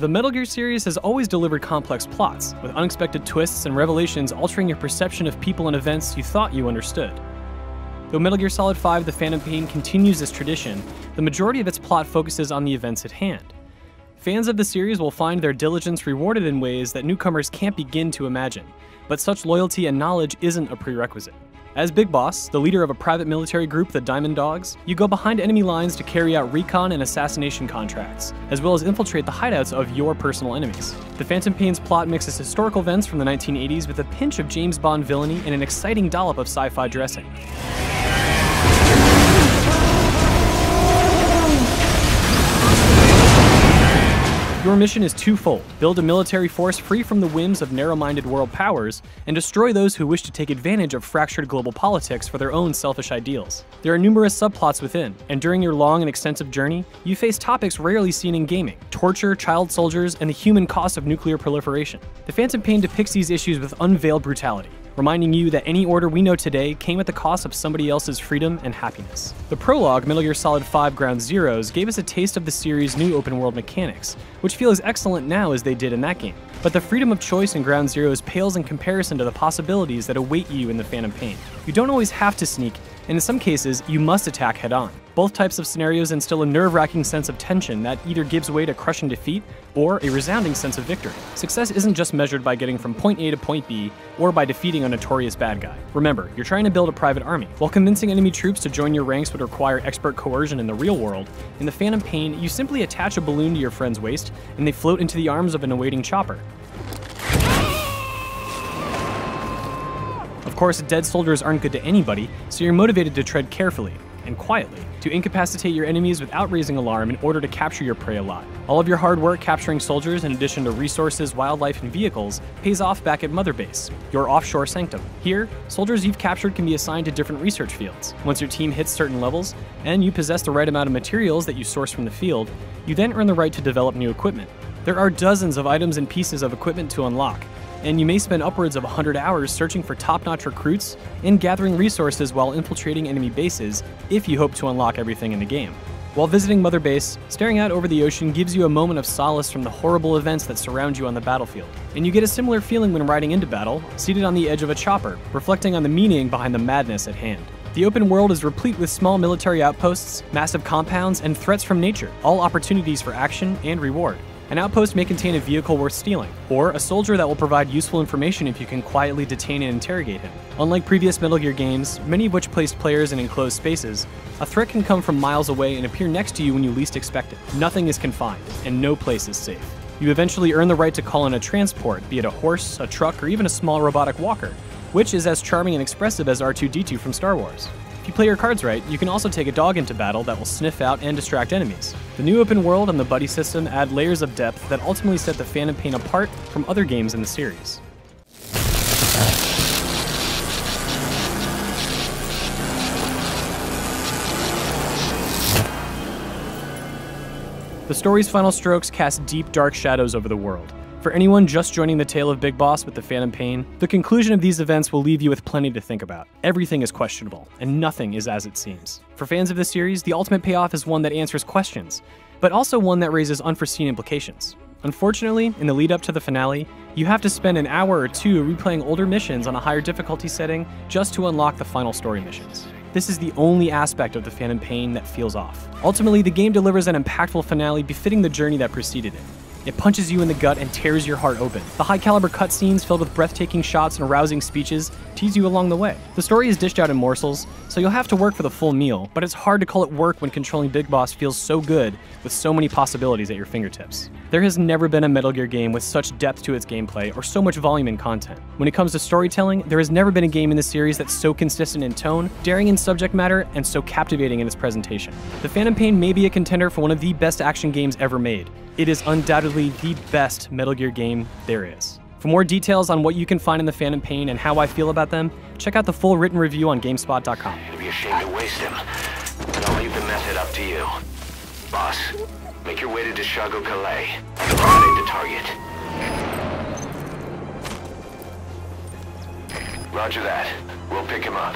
The Metal Gear series has always delivered complex plots, with unexpected twists and revelations altering your perception of people and events you thought you understood. Though Metal Gear Solid 5: The Phantom Pain continues this tradition, the majority of its plot focuses on the events at hand. Fans of the series will find their diligence rewarded in ways that newcomers can't begin to imagine, but such loyalty and knowledge isn't a prerequisite. As Big Boss, the leader of a private military group, the Diamond Dogs, you go behind enemy lines to carry out recon and assassination contracts, as well as infiltrate the hideouts of your personal enemies. The Phantom Pain's plot mixes historical events from the 1980s with a pinch of James Bond villainy and an exciting dollop of sci-fi dressing. Your mission is twofold: build a military force free from the whims of narrow-minded world powers, and destroy those who wish to take advantage of fractured global politics for their own selfish ideals. There are numerous subplots within, and during your long and extensive journey, you face topics rarely seen in gaming: torture, child soldiers, and the human cost of nuclear proliferation. The Phantom Pain depicts these issues with unveiled brutality, reminding you that any order we know today came at the cost of somebody else's freedom and happiness. The prologue, Metal Gear Solid 5: Ground Zeroes, gave us a taste of the series' new open-world mechanics, which feel as excellent now as they did in that game. But the freedom of choice in Ground Zeroes pales in comparison to the possibilities that await you in the Phantom Pain. You don't always have to sneak, and in some cases, you must attack head-on. Both types of scenarios instill a nerve-wracking sense of tension that either gives way to crushing defeat or a resounding sense of victory. Success isn't just measured by getting from point A to point B or by defeating a notorious bad guy. Remember, you're trying to build a private army. While convincing enemy troops to join your ranks would require expert coercion in the real world, in the Phantom Pain, you simply attach a balloon to your friend's waist and they float into the arms of an awaiting chopper. Of course, dead soldiers aren't good to anybody, so you're motivated to tread carefully and quietly to incapacitate your enemies without raising alarm in order to capture your prey alive. All of your hard work capturing soldiers, in addition to resources, wildlife, and vehicles, pays off back at Mother Base, your offshore sanctum. Here, soldiers you've captured can be assigned to different research fields. Once your team hits certain levels, and you possess the right amount of materials that you source from the field, you then earn the right to develop new equipment. There are dozens of items and pieces of equipment to unlock, and you may spend upwards of 100 hours searching for top-notch recruits and gathering resources while infiltrating enemy bases if you hope to unlock everything in the game. While visiting Mother Base, staring out over the ocean gives you a moment of solace from the horrible events that surround you on the battlefield. And you get a similar feeling when riding into battle, seated on the edge of a chopper, reflecting on the meaning behind the madness at hand. The open world is replete with small military outposts, massive compounds, and threats from nature, all opportunities for action and reward. An outpost may contain a vehicle worth stealing, or a soldier that will provide useful information if you can quietly detain and interrogate him. Unlike previous Metal Gear games, many of which placed players in enclosed spaces, a threat can come from miles away and appear next to you when you least expect it. Nothing is confined, and no place is safe. You eventually earn the right to call in a transport, be it a horse, a truck, or even a small robotic walker, which is as charming and expressive as R2-D2 from Star Wars. If you play your cards right, you can also take a dog into battle that will sniff out and distract enemies. The new open world and the buddy system add layers of depth that ultimately set the Phantom Pain apart from other games in the series. The story's final strokes cast deep, dark shadows over the world. For anyone just joining the tale of Big Boss with the Phantom Pain, the conclusion of these events will leave you with plenty to think about. Everything is questionable, and nothing is as it seems. For fans of the series, the ultimate payoff is one that answers questions, but also one that raises unforeseen implications. Unfortunately, in the lead up to the finale, you have to spend an hour or two replaying older missions on a higher difficulty setting just to unlock the final story missions. This is the only aspect of the Phantom Pain that feels off. Ultimately, the game delivers an impactful finale befitting the journey that preceded it. It punches you in the gut and tears your heart open. The high-caliber cutscenes filled with breathtaking shots and rousing speeches tease you along the way. The story is dished out in morsels, so you'll have to work for the full meal, but it's hard to call it work when controlling Big Boss feels so good with so many possibilities at your fingertips. There has never been a Metal Gear game with such depth to its gameplay or so much volume in content. When it comes to storytelling, there has never been a game in the series that's so consistent in tone, daring in subject matter, and so captivating in its presentation. The Phantom Pain may be a contender for one of the best action games ever made. It is undoubtedly the best Metal Gear game there is. For more details on what you can find in the Phantom Pain and how I feel about them, check out the full written review on GameSpot.com. It'd be a shame to waste him, but I'll leave the method up to you. Boss, make your way to Deshago Calais and eliminate the target. Roger that. We'll pick him up.